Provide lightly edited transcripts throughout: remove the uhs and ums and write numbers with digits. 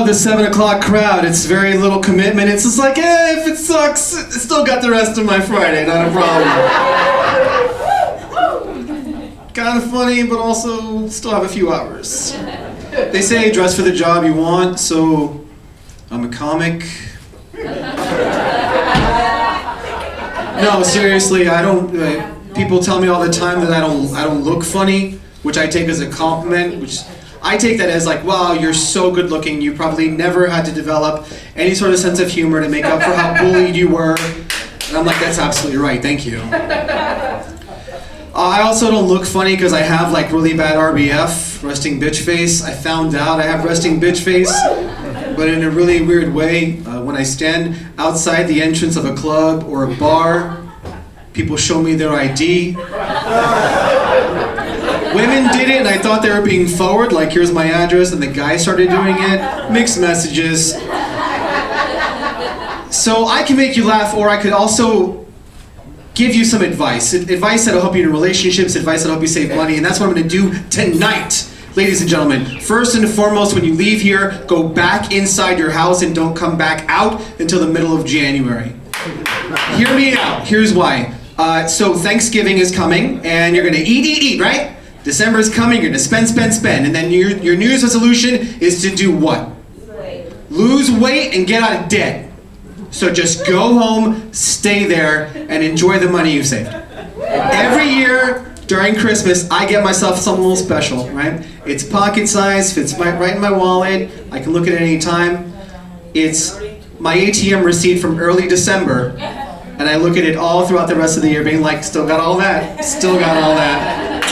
the 7 o'clock crowd. It's very little commitment. It's just like, if it sucks, I still got the rest of my Friday, not a problem. Kind of funny, but also still have a few hours. They say dress for the job you want, so I'm a comic. No, seriously, I don't. People tell me all the time that I don't look funny, which I take as a compliment. Which I take that as like, wow, you're so good looking. You probably never had to develop any sort of sense of humor to make up for how bullied you were. And I'm like, that's absolutely right. Thank you. I also don't look funny because I have like really bad RBF, resting bitch face. I found out I have resting bitch face, but in a really weird way. When I stand outside the entrance of a club or a bar, people show me their ID. Women did it and I thought they were being forward, like here's my address, and the guy started doing it. Mixed messages. So I can make you laugh, or I could also give you some advice. Advice that'll help you in relationships, advice that'll help you save money, and that's what I'm gonna do tonight. Ladies and gentlemen, first and foremost, when you leave here, go back inside your house and don't come back out until the middle of January. Hear me out, here's why. So Thanksgiving is coming, and you're gonna eat, right? December is coming, you're gonna spend, and then your New Year's resolution is to do what? Lose weight and get out of debt. So just go home, stay there, and enjoy the money you saved. Every year during Christmas, I get myself something a little special, right? It's pocket size, fits right in my wallet, I can look at it any time. It's my ATM receipt from early December, and I look at it all throughout the rest of the year being like, still got all that, still got all that.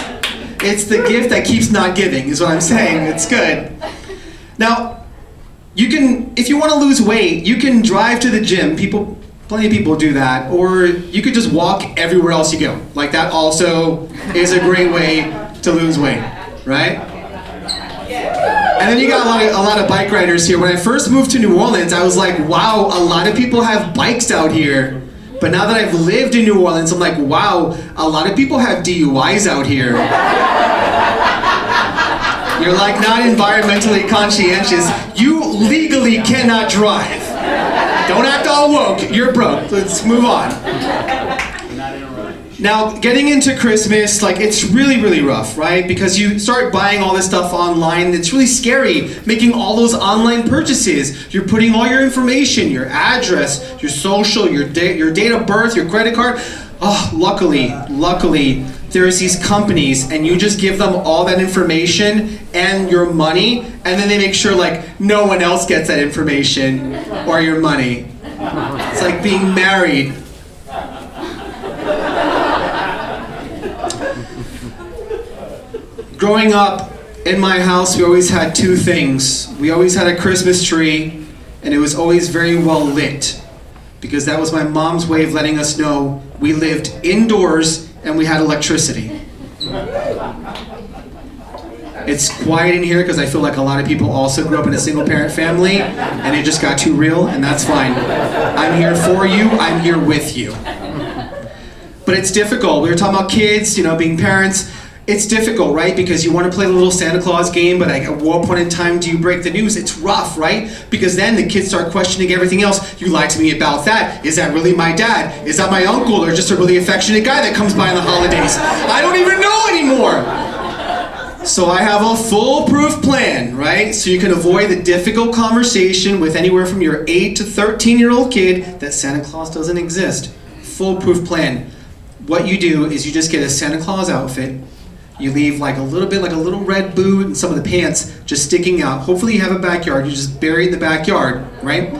It's the gift that keeps not giving, is what I'm saying. It's good. Now, you can, if you want to lose weight, you can drive to the gym. Plenty of people do that. Or you could just walk everywhere else you go. Like that also is a great way to lose weight, right? And then you got a lot of bike riders here. When I first moved to New Orleans, I was like, wow, a lot of people have bikes out here. But now that I've lived in New Orleans, I'm like, wow, a lot of people have DUIs out here. You're like not environmentally conscientious. You legally cannot drive. Don't act all woke. You're broke. Let's move on. Now, getting into Christmas, like it's really, really rough, right? Because you start buying all this stuff online. It's really scary making all those online purchases. You're putting all your information, your address, your social, your date of birth, your credit card. Oh, luckily, there's these companies and you just give them all that information and your money, and then they make sure like no one else gets that information or your money. It's like being married. Growing up in my house, we always had two things. We always had a Christmas tree, and it was always very well lit, because that was my mom's way of letting us know we lived indoors and we had electricity. It's quiet in here because I feel like a lot of people also grew up in a single-parent family, and it just got too real, and that's fine. I'm here for you, I'm here with you. But it's difficult. We were talking about kids, being parents. It's difficult, right? Because you want to play the little Santa Claus game, but at what point in time do you break the news? It's rough, right? Because then the kids start questioning everything else. You lied to me about that. Is that really my dad? Is that my uncle, or just a really affectionate guy that comes by on the holidays? I don't even know anymore. So I have a foolproof plan, right? So you can avoid the difficult conversation with anywhere from your 8 to 13-year-old kid that Santa Claus doesn't exist. Foolproof plan. What you do is you just get a Santa Claus outfit. You leave like a little red boot and some of the pants just sticking out. Hopefully you have a backyard. You just bury it in the backyard, right?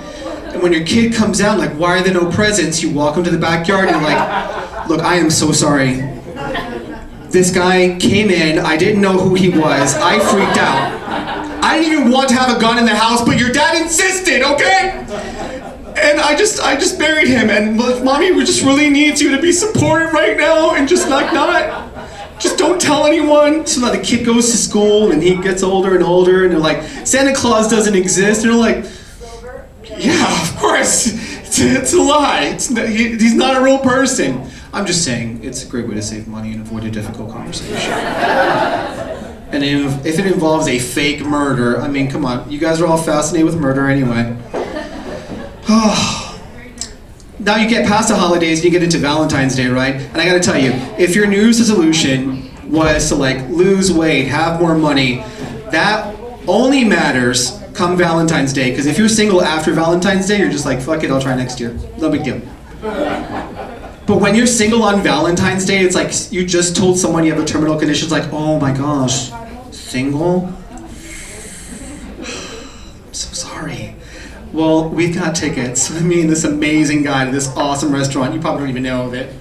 And when your kid comes out, like, why are there no presents? You walk him to the backyard and you're like, look, I am so sorry. This guy came in, I didn't know who he was, I freaked out. I didn't even want to have a gun in the house, but your dad insisted, okay? And I just buried him, and look, Mommy just really needs you to be supportive right now and just just don't tell anyone. So now the kid goes to school and he gets older and older, and they're like, Santa Claus doesn't exist. And they're like, yeah, of course, it's a lie. He's not a real person. I'm just saying, it's a great way to save money and avoid a difficult conversation. And if it involves a fake murder, I mean, come on, you guys are all fascinated with murder anyway. Now you get past the holidays and you get into Valentine's Day, right? And I gotta tell you, if your New Year's resolution was to like lose weight, have more money, that only matters come Valentine's Day. Because if you're single after Valentine's Day, you're just like, fuck it, I'll try next year. No big deal. But when you're single on Valentine's Day, it's like you just told someone you have a terminal condition. It's like, oh my gosh, single? I'm so sorry. Well, we've got tickets. Me and this amazing guy to this awesome restaurant. You probably don't even know of it.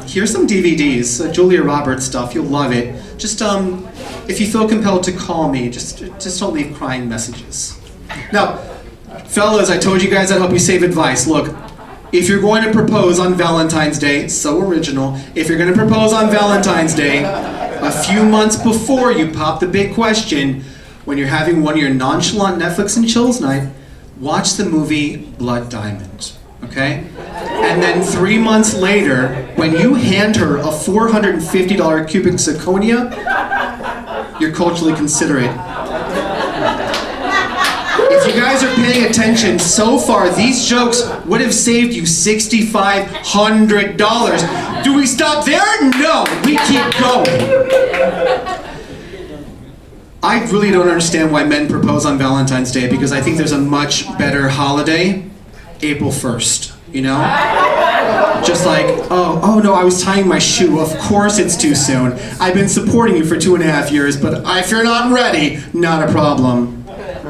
Here's some DVDs, Julia Roberts stuff. You'll love it. Just if you feel compelled to call me, just don't leave crying messages. Now, fellas, I told you guys I'd help you save advice. Look, if you're going to propose on Valentine's Day, so original, if you're going to propose on Valentine's Day, a few months before you pop the big question, when you're having one of your nonchalant Netflix and chills night, watch the movie Blood Diamond, okay? And then 3 months later, when you hand her a $450 cubic zirconia, you're culturally considerate. If you guys are paying attention, so far these jokes would have saved you $6,500. Do we stop there? No, we keep going. I really don't understand why men propose on Valentine's Day, because I think there's a much better holiday, April 1st, you know? Just like, oh no, I was tying my shoe. Of course it's too soon. I've been supporting you for 2.5 years, but if you're not ready, not a problem.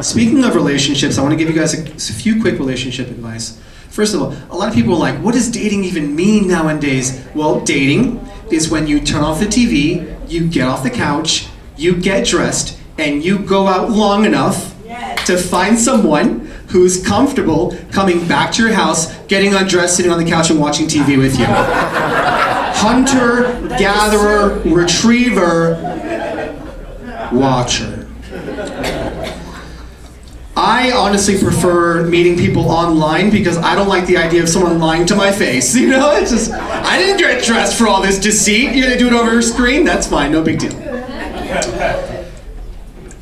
Speaking of relationships, I want to give you guys a few quick relationship advice. First of all, a lot of people are like, what does dating even mean nowadays? Well, dating is when you turn off the TV, you get off the couch, you get dressed, and you go out long enough to find someone who's comfortable coming back to your house, getting undressed, sitting on the couch and watching TV with you. Hunter, gatherer, retriever, watcher. I honestly prefer meeting people online because I don't like the idea of someone lying to my face. You know, it's just, I didn't get dressed for all this deceit. You're gonna do it over a screen? That's fine, no big deal.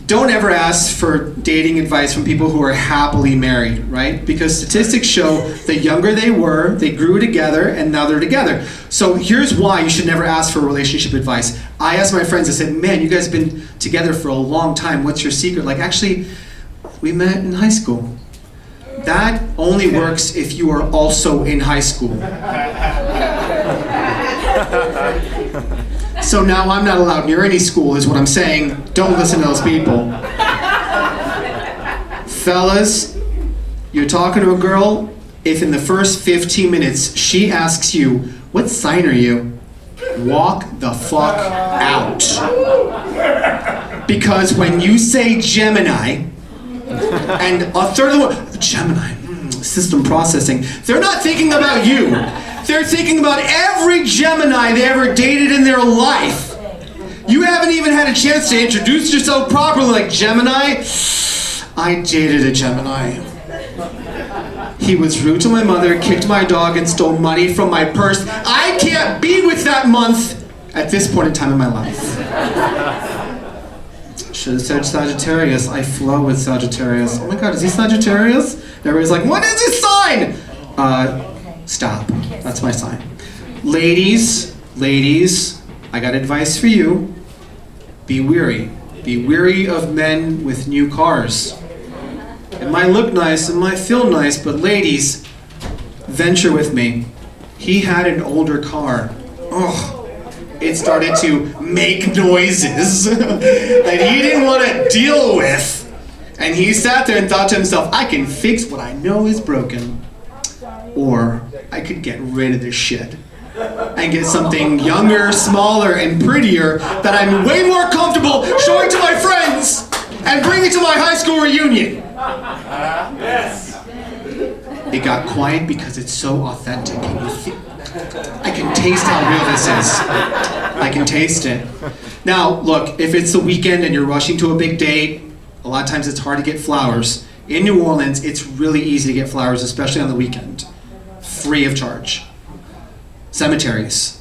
Don't ever ask for dating advice from people who are happily married, right? Because statistics show the younger they were, they grew together, and now they're together. So here's why you should never ask for relationship advice. I asked my friends, I said, man, you guys have been together for a long time. What's your secret? Like, actually, we met in high school. That only works if you are also in high school. So now I'm not allowed near any school is what I'm saying. Don't listen to those people. Fellas, you're talking to a girl, if in the first 15 minutes she asks you, what sign are you? Walk the fuck out. Because when you say Gemini, and a third of the Gemini, system processing, they're not thinking about you. They're thinking about every Gemini they ever dated in their life. You haven't even had a chance to introduce yourself properly, like, Gemini, I dated a Gemini. He was rude to my mother, kicked my dog, and stole money from my purse. I can't be with that month at this point in time in my life. Should have said Sagittarius. I flow with Sagittarius. Oh my god, is he Sagittarius? Everybody's like, what is his sign? Stop. That's my sign. Ladies, I got advice for you. Be weary. Be weary of men with new cars. It might look nice, it might feel nice, but ladies, venture with me. He had an older car. Oh. It started to make noises that he didn't want to deal with. And he sat there and thought to himself, I can fix what I know is broken. Or I could get rid of this shit and get something younger, smaller, and prettier that I'm way more comfortable showing to my friends and bringing to my high school reunion. Yes. It got quiet because it's so authentic. I can taste how real this is. I can taste it. Now, look, if it's the weekend and you're rushing to a big date, a lot of times it's hard to get flowers. In New Orleans, it's really easy to get flowers, especially on the weekend. Free of charge. Cemeteries.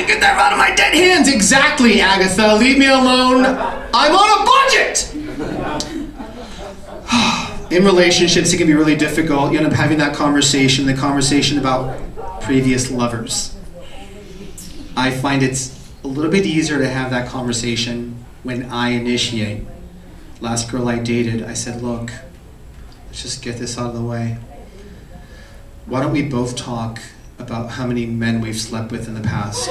Get that out of my dead hands! Exactly, Agatha. Leave me alone. I'm on a budget! In relationships, it can be really difficult. You end up having that conversation, the conversation about previous lovers. I find it's a little bit easier to have that conversation when I initiate. Last girl I dated, I said, look, let's just get this out of the way. Why don't we both talk about how many men we've slept with in the past?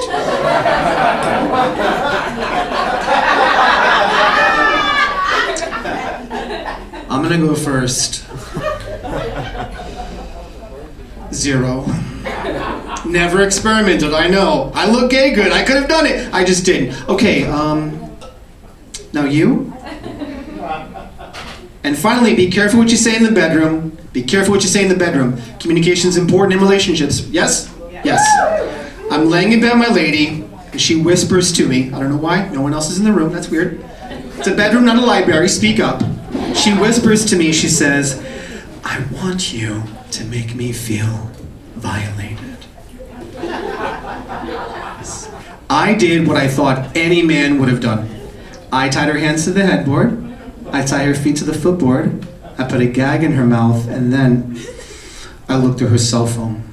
I'm gonna go first. 0. Never experimented, I know. I look gay good, I could have done it. I just didn't. Okay, now you? And finally, be careful what you say in the bedroom. Be careful what you say in the bedroom. Communication's important in relationships. Yes? Yes. I'm laying in bed with my lady, and she whispers to me. I don't know why, no one else is in the room, that's weird. It's a bedroom, not a library, speak up. She whispers to me, she says, I want you to make me feel violated. I did what I thought any man would have done. I tied her hands to the headboard, I tied her feet to the footboard, I put a gag in her mouth, and then I looked through her cell phone.